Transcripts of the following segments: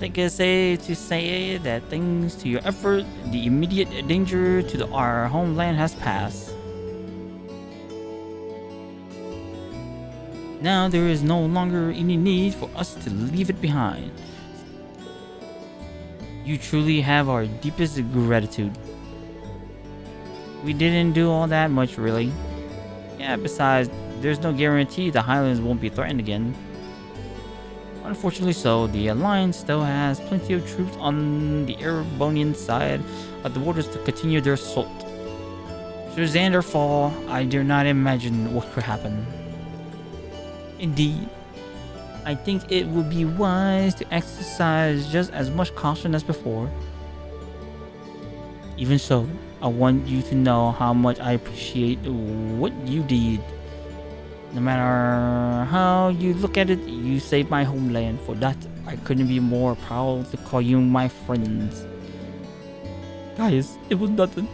think it's safe to say that thanks to your effort, the immediate danger to our homeland has passed. Now there is no longer any need for us to leave it behind. You truly have our deepest gratitude. We didn't do all that much, really. Yeah, besides, there's no guarantee the Highlands won't be threatened again. Unfortunately so, the Alliance still has plenty of troops on the Erebonian side of the borders to continue their assault. Should Xander fall, I dare not imagine what could happen. Indeed, I think it would be wise to exercise just as much caution as before. Even so, I want you to know how much I appreciate what you did. No matter how you look at it, you saved my homeland. For that, I couldn't be more proud to call you my friends. Guys, it was nothing.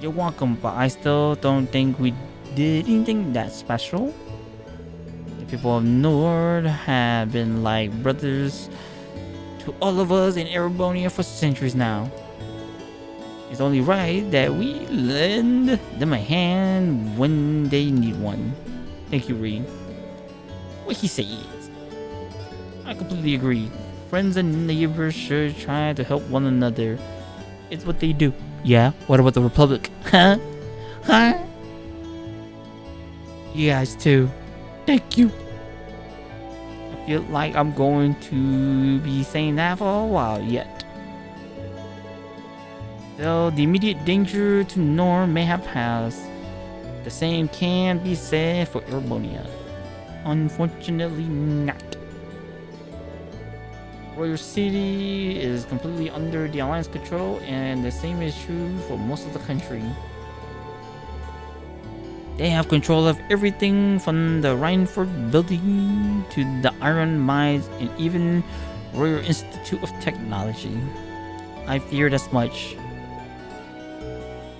You're welcome, but I still don't think we did anything that special. The people of Nord have been like brothers to all of us in Erebonia for centuries now. It's only right that we lend them a hand when they need one. Thank you, Reed. What he says. I completely agree. Friends and neighbors should try to help one another. It's what they do. Yeah, what about the Republic? Huh? Huh? You guys too. Thank you. I feel like I'm going to be saying that for a while yet. Though the immediate danger to Norm may have passed, the same can be said for Erebonia. Unfortunately not. Royal City is completely under the Alliance control, and the same is true for most of the country. They have control of everything from the Reinford building to the iron mines and even Royal Institute of Technology. I feared as much.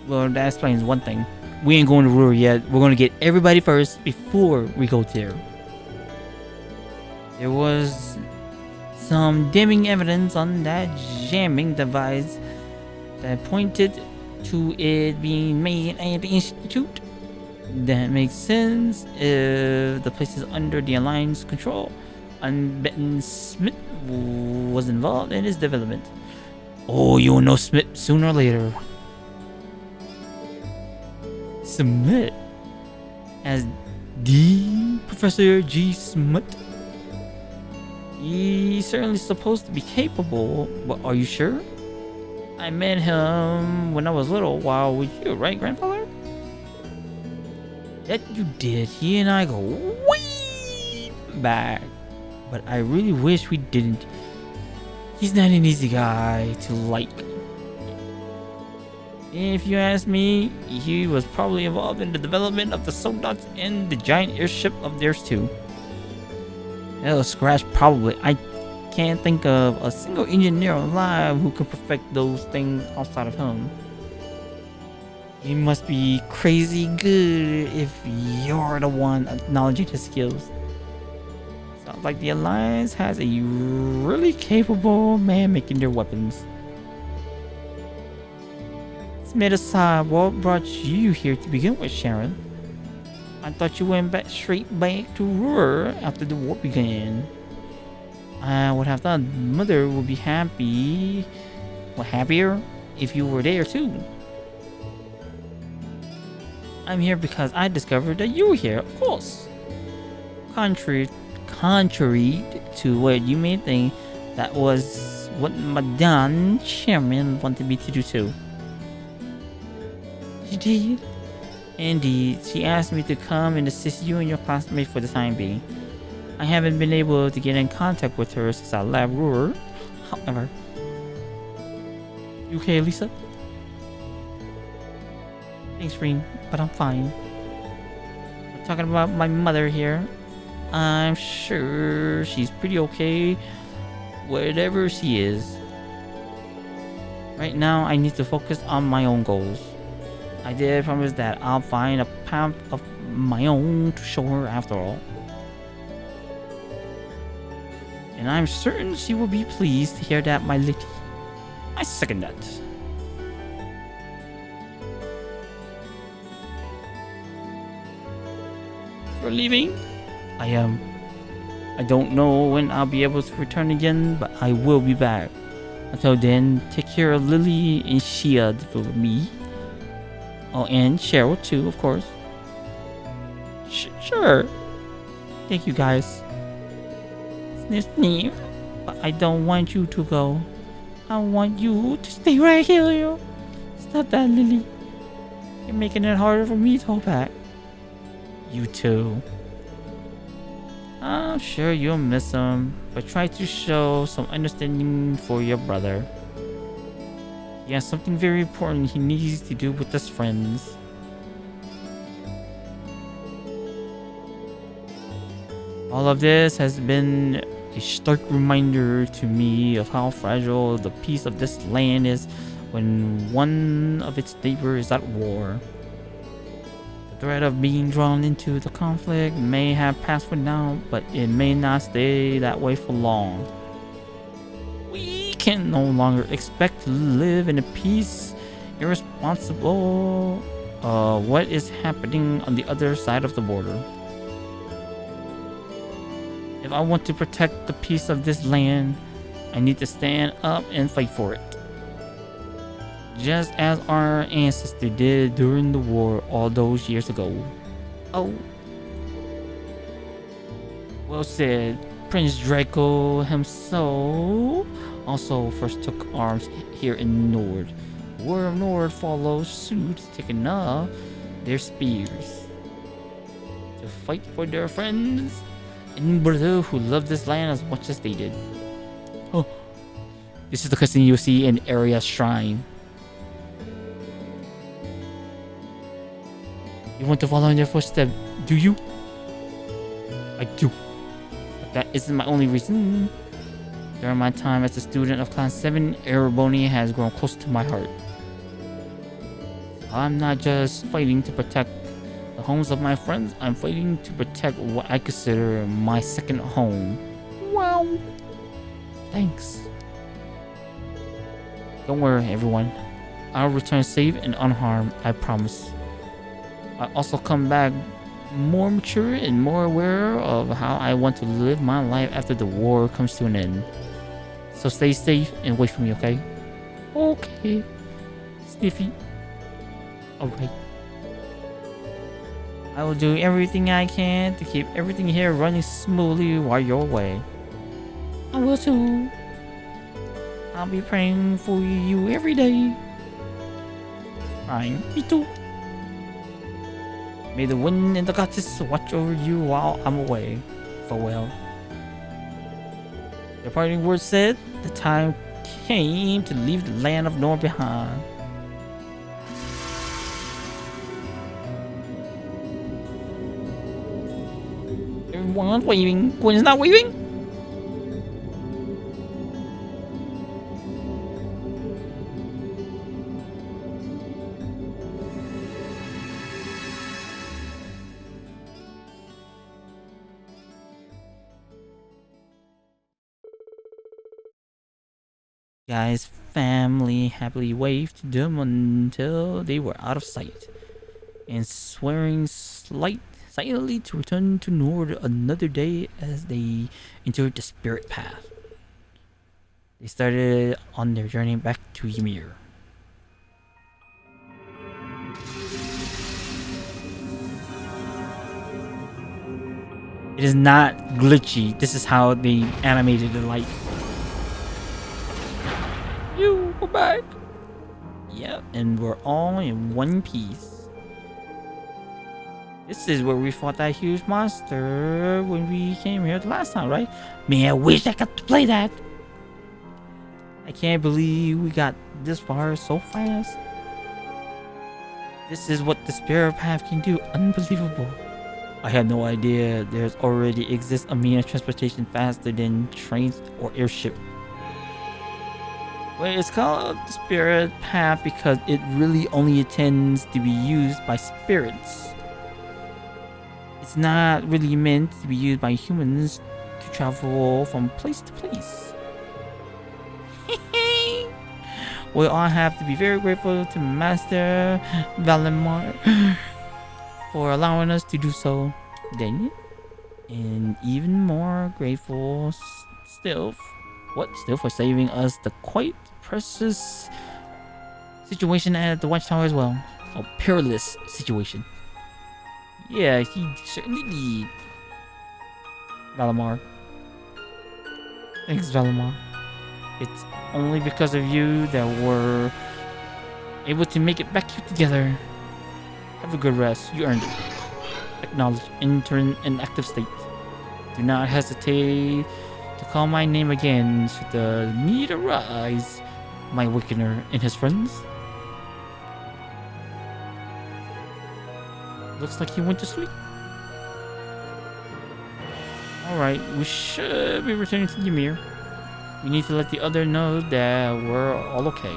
Well, that explains one thing. We ain't going to Ruhr yet. We're going to get everybody first before we go there. There was some damning evidence on that jamming device that pointed to it being made at the Institute. That makes sense if the place is under the Alliance control and Benton Smith was involved in its development. Oh, you'll know Smith sooner or later. Smith? As the Professor G. Smith? He's certainly supposed to be capable, but are you sure? I met him when I was little while with you, right, grandfather? That you did. He and I go way back. But I really wish we didn't. He's not an easy guy to like. If you ask me, he was probably involved in the development of the Sodots and the giant airship of theirs too. Hell, Scratch probably. I can't think of a single engineer alive who can perfect those things outside of him. He must be crazy good if you're the one acknowledging his skills. Sounds like the Alliance has a really capable man making their weapons. Smith aside, what brought you here to begin with, Sharon? I thought you went straight back to Ruhr after the war began. I would have thought Mother would be happier if you were there too. I'm here because I discovered that you were here, of course. Contrary to what you may think, that was what Madame Chairman wanted me to do too. She did? Indeed, she asked me to come and assist you and your classmates for the time being. I haven't been able to get in contact with her since I left Ruhr. However, you okay, Lisa? Thanks, Reen, but I'm fine. We're talking about my mother here. I'm sure she's pretty okay, whatever she is. Right now, I need to focus on my own goals. I did promise that I'll find a path of my own to show her after all. And I'm certain she will be pleased to hear that, my lady. I second that. You're leaving? I am. I don't know when I'll be able to return again, but I will be back. Until then, take care of Lily and Shia for me. Oh, and Cheryl too, of course. Sure. Thank you, guys. Sniff, sniff. But I don't want you to go. I want you to stay right here. Stop that, Lily. You're making it harder for me to hold back. You too. I'm sure you'll miss him, but try to show some understanding for your brother. He has something very important he needs to do with his friends. All of this has been a stark reminder to me of how fragile the peace of this land is when one of its neighbors is at war. The threat of being drawn into the conflict may have passed for now, but it may not stay that way for long. We can no longer expect to live in a peace irresponsible what is happening on the other side of the border. If I want to protect the peace of this land, I need to stand up and fight for it. Just as our ancestors did during the war all those years ago. Oh. Well said. Prince Draco himself also first took arms here in Nord. The War of Nord follows suit, taking up their spears to fight for their friends and brother who loved this land as much as they did. Oh, this is the cutscene you see in Area Shrine. You want to follow in their footsteps, do you? I do. But that isn't my only reason. During my time as a student of Class 7, Erebony has grown close to my heart. I'm not just fighting to protect the homes of my friends, I'm fighting to protect what I consider my second home. Wow. Thanks. Don't worry, everyone. I'll return safe and unharmed, I promise. I also come back more mature and more aware of how I want to live my life after the war comes to an end. So stay safe and wait for me, okay? Okay. Sniffy. Alright. I will do everything I can to keep everything here running smoothly while you're away. I will too. I'll be praying for you every day. Praying. Me too. May the wind and the goddess watch over you while I'm away. Farewell. The parting words said, the time came to leave the land of Nord behind. Everyone's waving. Gwen's not waving? Guy's family happily waved to them until they were out of sight, and swearing silently to return to Nord another day as they entered the spirit path. They started on their journey back to Ymir. It is not glitchy. This is how they animated the light. You, we're back. Yep, and we're all in one piece. This is where we fought that huge monster when we came here the last time, right? Man, I wish I got to play that. I can't believe we got this far so fast. This is what the spirit path can do. Unbelievable. I had no idea there's already exists a means of transportation faster than trains or airship. Well, it's called the spirit path because it really only intends to be used by spirits. It's not really meant to be used by humans to travel from place to place. We all have to be very grateful to Master Valimar for allowing us to do so. Dang it. And even more grateful still, still for saving us the quite precious situation at the Watchtower as well. A perilous situation. Yeah, he certainly did. Valimar. Thanks, Valimar. It's only because of you that we're able to make it back here together. Have a good rest. You earned it. Acknowledge. Enter in active state. Do not hesitate to call my name again should the need arise. My Awakener and his friends. Looks like he went to sleep. Alright, we should be returning to Ymir. We need to let the other know that we're all okay.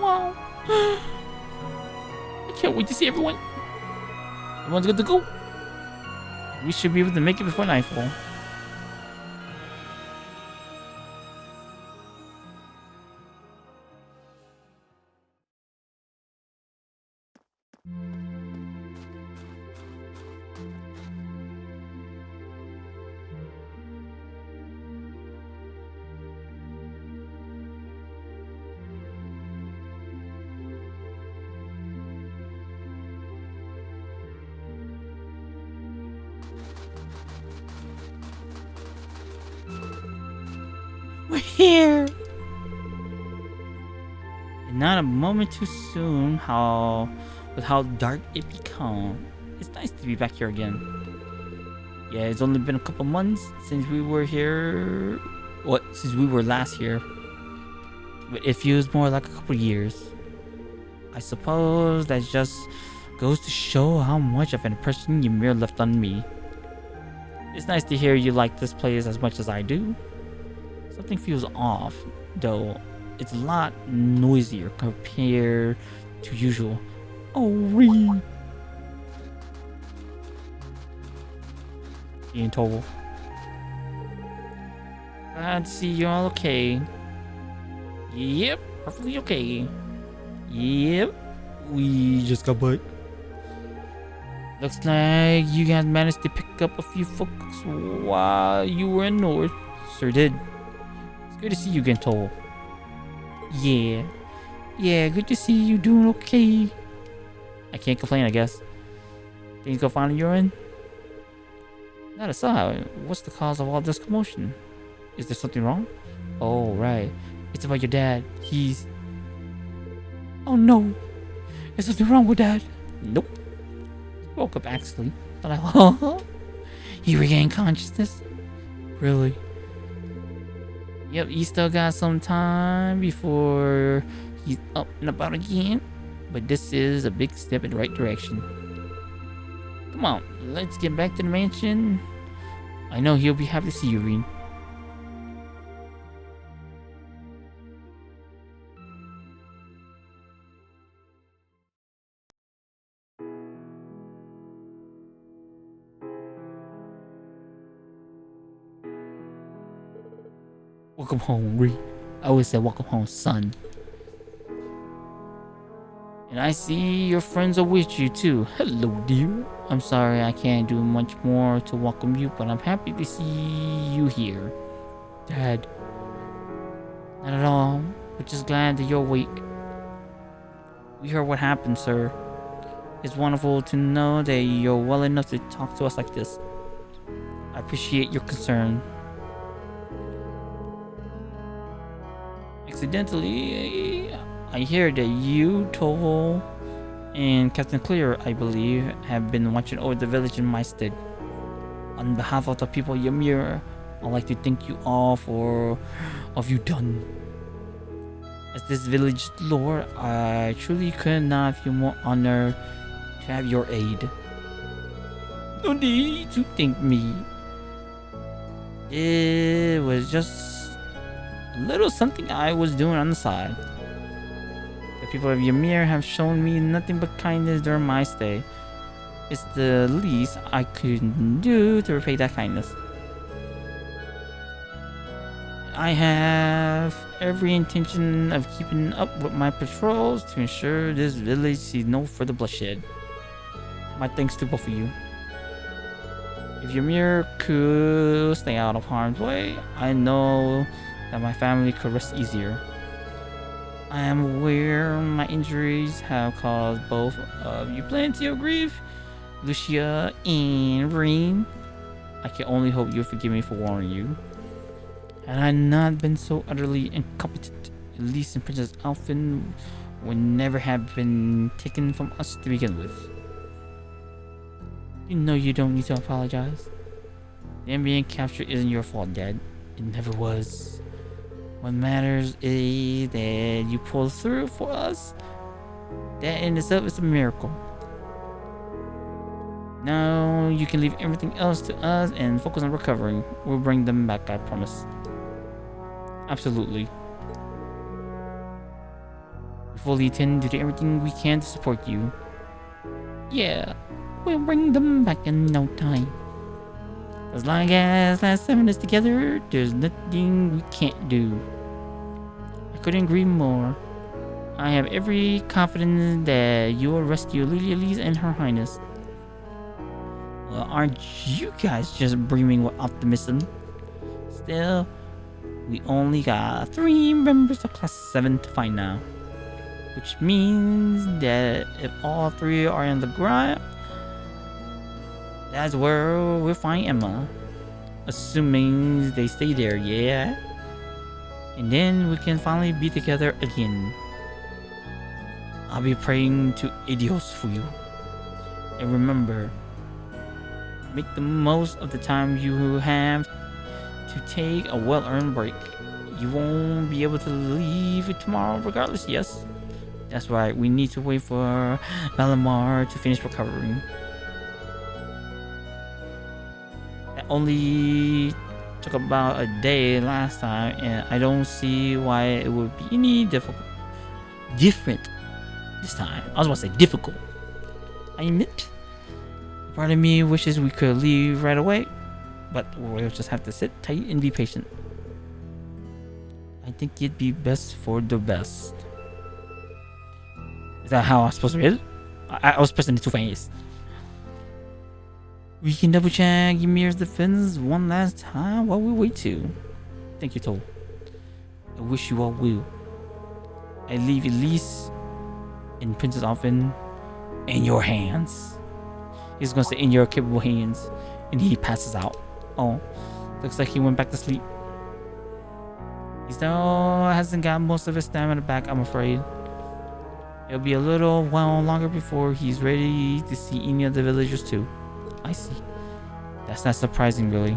Wow. I can't wait to see everyone. Everyone's good to go. We should be able to make it before nightfall. We're here! And not a moment too soon with how dark it become. It's nice to be back here again. Yeah, it's only been a couple months since we were here. Since we were last here. But it feels more like a couple years. I suppose that just goes to show how much of an impression Ymir left on me. It's nice to hear you like this place as much as I do. Something feels off, though. It's a lot noisier compared to usual. Oh, Reed. Ian Toll. Glad to see you're all okay. Yep, perfectly okay. Yep, we just got butt. Looks like you guys managed to pick up a few folks while you were in North. Sure did. It's good to see you again, Toll. Yeah, good to see you doing okay. I can't complain, I guess. Things go fine on your end? That aside, what's the cause of all this commotion? Is there something wrong? Oh, right. It's about your dad. He's... Oh no! Is something wrong with Dad? Nope. He woke up actually. But he regained consciousness? Really? Yep, he still got some time before he's up and about again. But this is a big step in the right direction. Come on, let's get back to the mansion. I know he'll be happy to see you, Rean. Welcome home, Rean. I always say welcome home, son. And I see your friends are with you too. Hello, dear. I'm sorry I can't do much more to welcome you, but I'm happy to see you here. Dad. Not at all. We're just glad that you're awake. We heard what happened, sir. It's wonderful to know that you're well enough to talk to us like this. I appreciate your concern. Accidentally, I hear that you, Tovo, and Captain Clear, I believe, have been watching over the village in my stead. On behalf of the people of Ymir, I'd like to thank you all for all you done. As this village lord, I truly could not feel more honored to have your aid. No need to thank me. It was just a little something I was doing on the side. The people of Ymir have shown me nothing but kindness during my stay. It's the least I could do to repay that kindness. I have every intention of keeping up with my patrols to ensure this village sees no further bloodshed. My thanks to both of you. If Ymir could stay out of harm's way, I know that my family could rest easier. I am aware my injuries have caused both of you plenty of grief, Lucia and Reem. I can only hope you'll forgive me for warning you. Had I not been so utterly incompetent, Elise and Princess Alphen would never have been taken from us to begin with. You know you don't need to apologize. Them being captured isn't your fault, Dad. It never was. What matters is that you pulled through for us. That in itself is a miracle. Now you can leave everything else to us and focus on recovering. We'll bring them back, I promise. Absolutely. We fully intend to do everything we can to support you. Yeah, we'll bring them back in no time. As long as last 7 is together, there's nothing we can't do. I couldn't agree more. I have every confidence that you will rescue Lily Elise and Her Highness. Well, aren't you guys just brimming with optimism? Still, we only got 3 members of Class 7 to find now. Which means that if all 3 are in the ground, that's where we'll find Emma. Assuming they stay there, yeah? And then we can finally be together again. I'll be praying to Idios for you. And remember, make the most of the time you have to take a well-earned break. You won't be able to leave tomorrow regardless, yes? That's right, we need to wait for Malamar to finish recovering. That only took about a day last time, and I don't see why it would be any different this time. I was about to say difficult. I admit. Part of me wishes we could leave right away, but we'll just have to sit tight and be patient. I think it'd be best for the best. Is that how I was supposed to read it? I was pressing the 2 fingers. We can double check Ymir's defense one last time while we wait too. Thank you, Toll. I wish you all well. I leave Elise and Princess Alphen in your hands. He's gonna say in your capable hands, and he passes out. Oh, looks like he went back to sleep. He still hasn't got most of his stamina back, I'm afraid. It'll be a little while longer before he's ready to see any of the villagers too. I see. That's not surprising, really.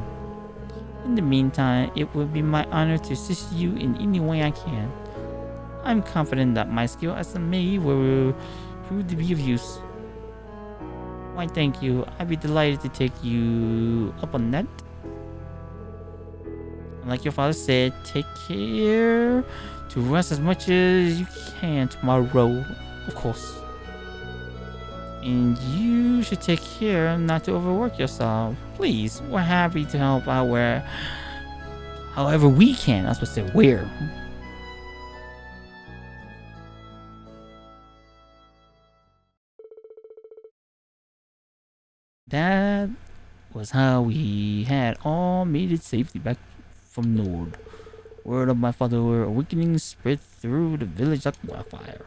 In the meantime, it will be my honor to assist you in any way I can. I'm confident that my skill as a maid will prove to be of use. Why, thank you. I'd be delighted to take you up on that. And like your father said, take care to rest as much as you can tomorrow, of course. And you should take care not to overwork yourself. Please, we're happy to help out however we can. I was supposed to say where. That was how we had all made it safely back from Nord. Word of my father's awakening spread through the village like wildfire.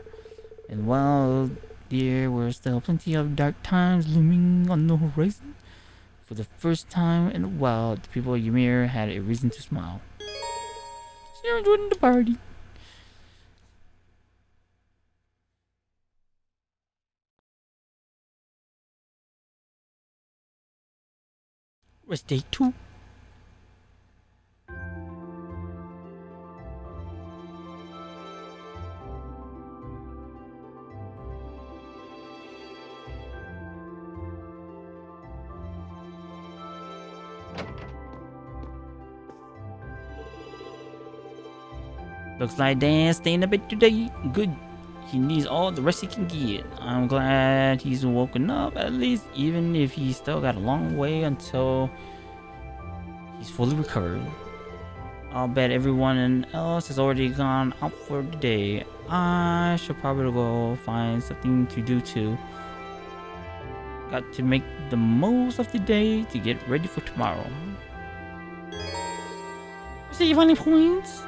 And while there were still plenty of dark times looming on the horizon, for the first time in a while, the people of Ymir had a reason to smile. You're enjoying the party. Rest day 2. Looks like Dan's staying a bit today. Good. He needs all the rest he can get. I'm glad he's woken up at least, even if he's still got a long way until he's fully recovered. I'll bet everyone else has already gone out for the day. I should probably go find something to do too. Got to make the most of the day to get ready for tomorrow. See, funny points?